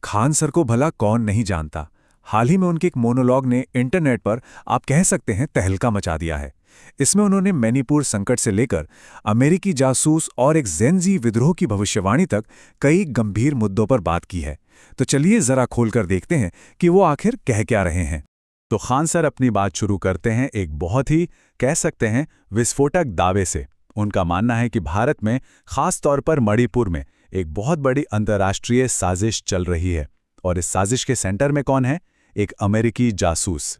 Khan sir को भला कौन नहीं जानता। हाल ही में उनके एक मोनोलॉग ने इंटरनेट पर आप कह सकते हैं तहलका मचा दिया है। इसमें उन्होंने मणिपुर संकट से लेकर अमेरिकी जासूस और एक जेनजी विद्रोह की भविष्यवाणी तक कई गंभीर मुद्दों पर बात की है। तो चलिए जरा खोलकर देखते हैं कि वो आखिर कह क्या रहे हैं। तो खान सर अपनी बात शुरू करते हैं एक बहुत ही कह सकते हैं विस्फोटक दावे से। उनका मानना है कि भारत में खास तौर पर मणिपुर में एक बहुत बड़ी अंतर्राष्ट्रीय साजिश चल रही है और इस साजिश के सेंटर में कौन है? एक अमेरिकी जासूस।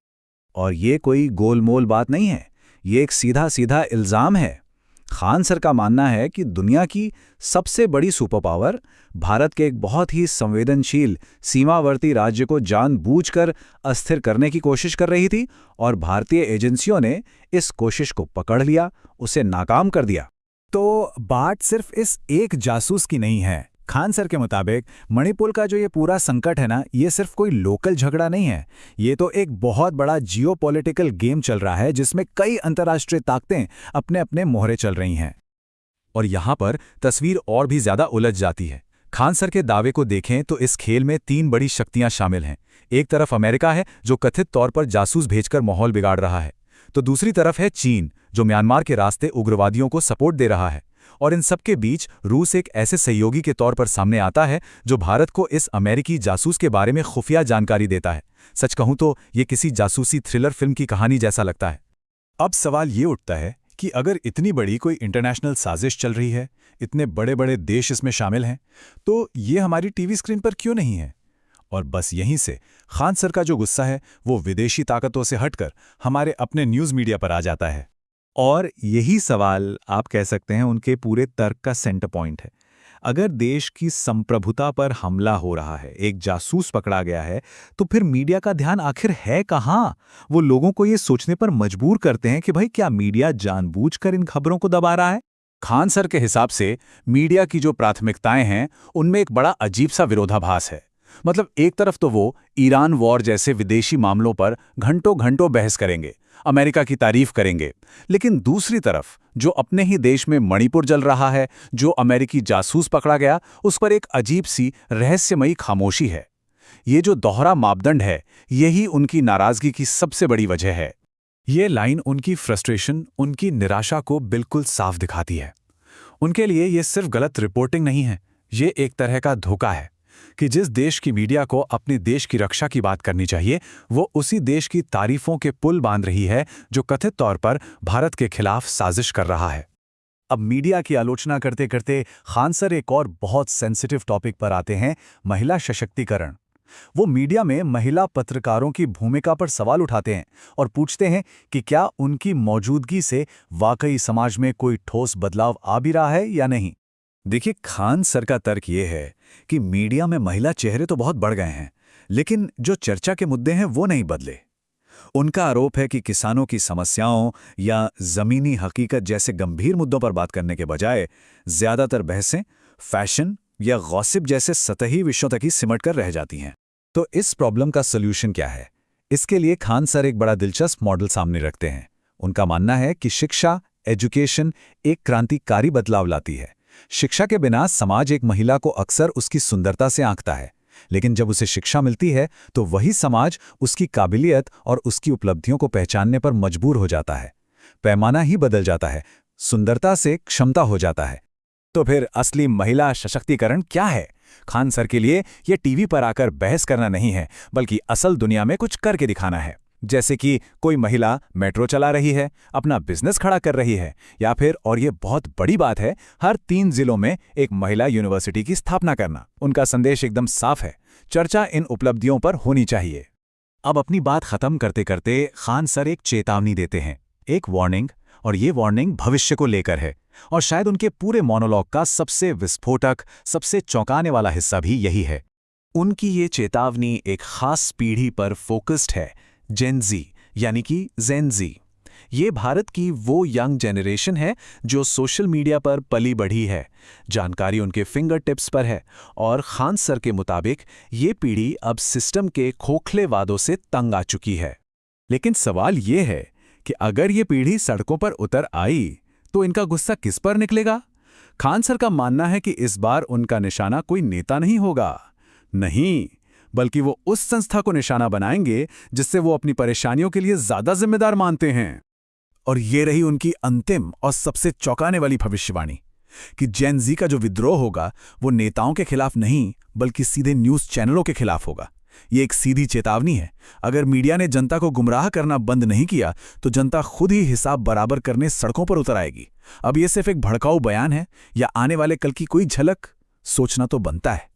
और ये कोई गोलमोल बात नहीं है, ये एक सीधा सीधा इल्ज़ाम है। खान सर का मानना है कि दुनिया की सबसे बड़ी सुपर पावर भारत के एक बहुत ही संवेदनशील सीमावर्ती राज्य को जानबूझकर अस्थिर करने की कोशिश कर रही थी और भारतीय एजेंसियों ने इस कोशिश को पकड़ लिया, उसे नाकाम कर दिया। तो बात सिर्फ इस एक जासूस की नहीं है। खान सर के मुताबिक मणिपुर का जो ये पूरा संकट है ना, ये सिर्फ कोई लोकल झगड़ा नहीं है, ये तो एक बहुत बड़ा जियोपॉलिटिकल गेम चल रहा है जिसमें कई अंतर्राष्ट्रीय ताकतें अपने अपने मोहरे चल रही हैं। और यहाँ पर तस्वीर और भी ज्यादा उलझ जाती है। खान सर के दावे को देखें तो इस खेल में तीन बड़ी शक्तियां शामिल हैं। एक तरफ अमेरिका है जो कथित तौर पर जासूस भेजकर माहौल बिगाड़ रहा है, तो दूसरी तरफ है चीन जो म्यांमार के रास्ते उग्रवादियों को सपोर्ट दे रहा है, और इन सबके बीच रूस एक ऐसे सहयोगी के तौर पर सामने आता है जो भारत को इस अमेरिकी जासूस के बारे में खुफिया जानकारी देता है। सच कहूं तो ये किसी जासूसी थ्रिलर फिल्म की कहानी जैसा लगता है। अब सवाल ये उठता है कि अगर इतनी बड़ी कोई इंटरनेशनल साजिश चल रही है, इतने बड़े बड़े देश इसमें शामिल हैं, तो ये हमारी टीवी स्क्रीन पर क्यों नहीं है? और बस यहीं से खान सर का जो गुस्सा है वो विदेशी ताकतों से हटकर हमारे अपने न्यूज़ मीडिया पर आ जाता है। और यही सवाल आप कह सकते हैं उनके पूरे तर्क का सेंटर पॉइंट है। अगर देश की संप्रभुता पर हमला हो रहा है, एक जासूस पकड़ा गया है, तो फिर मीडिया का ध्यान आखिर है कहाँ? वो लोगों को ये सोचने पर मजबूर करते हैं कि भाई क्या मीडिया जानबूझकर इन खबरों को दबा रहा है? खान सर के हिसाब से मीडिया की जो प्राथमिकताएं हैं उनमें एक बड़ा अजीब सा विरोधाभास है। मतलब एक तरफ तो वो ईरान वॉर जैसे विदेशी मामलों पर घंटों घंटों बहस करेंगे, अमेरिका की तारीफ करेंगे, लेकिन दूसरी तरफ जो अपने ही देश में मणिपुर जल रहा है, जो अमेरिकी जासूस पकड़ा गया, उस पर एक अजीब सी रहस्यमयी खामोशी है। ये जो दोहरा मापदंड है, यही उनकी नाराजगी की सबसे बड़ी वजह है। ये लाइन उनकी फ्रस्ट्रेशन, उनकी निराशा को बिल्कुल साफ दिखाती है। उनके लिए ये सिर्फ गलत रिपोर्टिंग नहीं है, ये एक तरह का धोखा है कि जिस देश की मीडिया को अपने देश की रक्षा की बात करनी चाहिए, वो उसी देश की तारीफों के पुल बांध रही है जो कथित तौर पर भारत के खिलाफ साजिश कर रहा है। अब मीडिया की आलोचना करते करते खान सर एक और बहुत सेंसिटिव टॉपिक पर आते हैं, महिला सशक्तिकरण। वो मीडिया में महिला पत्रकारों की भूमिका पर सवाल उठाते हैं और पूछते हैं कि क्या उनकी मौजूदगी से वाकई समाज में कोई ठोस बदलाव आ भी रहा है या नहीं। देखिए, खान सर का तर्क ये है कि मीडिया में महिला चेहरे तो बहुत बढ़ गए हैं, लेकिन जो चर्चा के मुद्दे हैं वो नहीं बदले। उनका आरोप है कि किसानों की समस्याओं या ज़मीनी हकीकत जैसे गंभीर मुद्दों पर बात करने के बजाय ज़्यादातर बहसें फैशन या गॉसिप जैसे सतही विषयों तक ही सिमट कर रह जाती हैं। तो इस प्रॉब्लम का सॉल्यूशन क्या है? इसके लिए खान सर एक बड़ा दिलचस्प मॉडल सामने रखते हैं। उनका मानना है कि शिक्षा, एजुकेशन एक क्रांतिकारी बदलाव लाती है। शिक्षा के बिना समाज एक महिला को अक्सर उसकी सुंदरता से आंकता है, लेकिन जब उसे शिक्षा मिलती है तो वही समाज उसकी काबिलियत और उसकी उपलब्धियों को पहचानने पर मजबूर हो जाता है। पैमाना ही बदल जाता है, सुंदरता से क्षमता हो जाता है। तो फिर असली महिला सशक्तिकरण क्या है? खान सर के लिए यह टीवी पर आकर बहस करना नहीं है, बल्कि असल दुनिया में कुछ करके दिखाना है। जैसे कि कोई महिला मेट्रो चला रही है, अपना बिजनेस खड़ा कर रही है, या फिर, और ये बहुत बड़ी बात है, हर 3 जिलों में एक महिला यूनिवर्सिटी की स्थापना करना। उनका संदेश एकदम साफ है, चर्चा इन उपलब्धियों पर होनी चाहिए। अब अपनी बात खत्म करते करते खान सर एक चेतावनी देते हैं, एक वार्निंग, और ये वार्निंग भविष्य को लेकर है। और शायद उनके पूरे मोनोलॉग का सबसे विस्फोटक, सबसे चौंकाने वाला हिस्सा भी यही है। उनकी ये चेतावनी एक खास पीढ़ी पर फोकस्ड है, जेन ज़ी, यानी कि जेन ज़ी। ये भारत की वो यंग जनरेशन है जो सोशल मीडिया पर पली बढ़ी है, जानकारी उनके फिंगर टिप्स पर है, और खान सर के मुताबिक ये पीढ़ी अब सिस्टम के खोखले वादों से तंग आ चुकी है। लेकिन सवाल ये है कि अगर ये पीढ़ी सड़कों पर उतर आई तो इनका गुस्सा किस पर निकलेगा? खान सर का मानना है कि इस बार उनका निशाना कोई नेता नहीं होगा, नहीं, बल्कि वो उस संस्था को निशाना बनाएंगे जिससे वो अपनी परेशानियों के लिए ज्यादा जिम्मेदार मानते हैं। और ये रही उनकी अंतिम और सबसे चौंकाने वाली भविष्यवाणी कि जेन ज़ी का जो विद्रोह होगा वो नेताओं के खिलाफ नहीं बल्कि सीधे न्यूज़ चैनलों के खिलाफ होगा। ये एक सीधी चेतावनी है। अगर मीडिया ने जनता को गुमराह करना बंद नहीं किया तो जनता खुद ही हिसाब बराबर करने सड़कों पर उतर आएगी। अब ये सिर्फ एक भड़काऊ बयान है या आने वाले कल की कोई झलक, सोचना तो बनता है।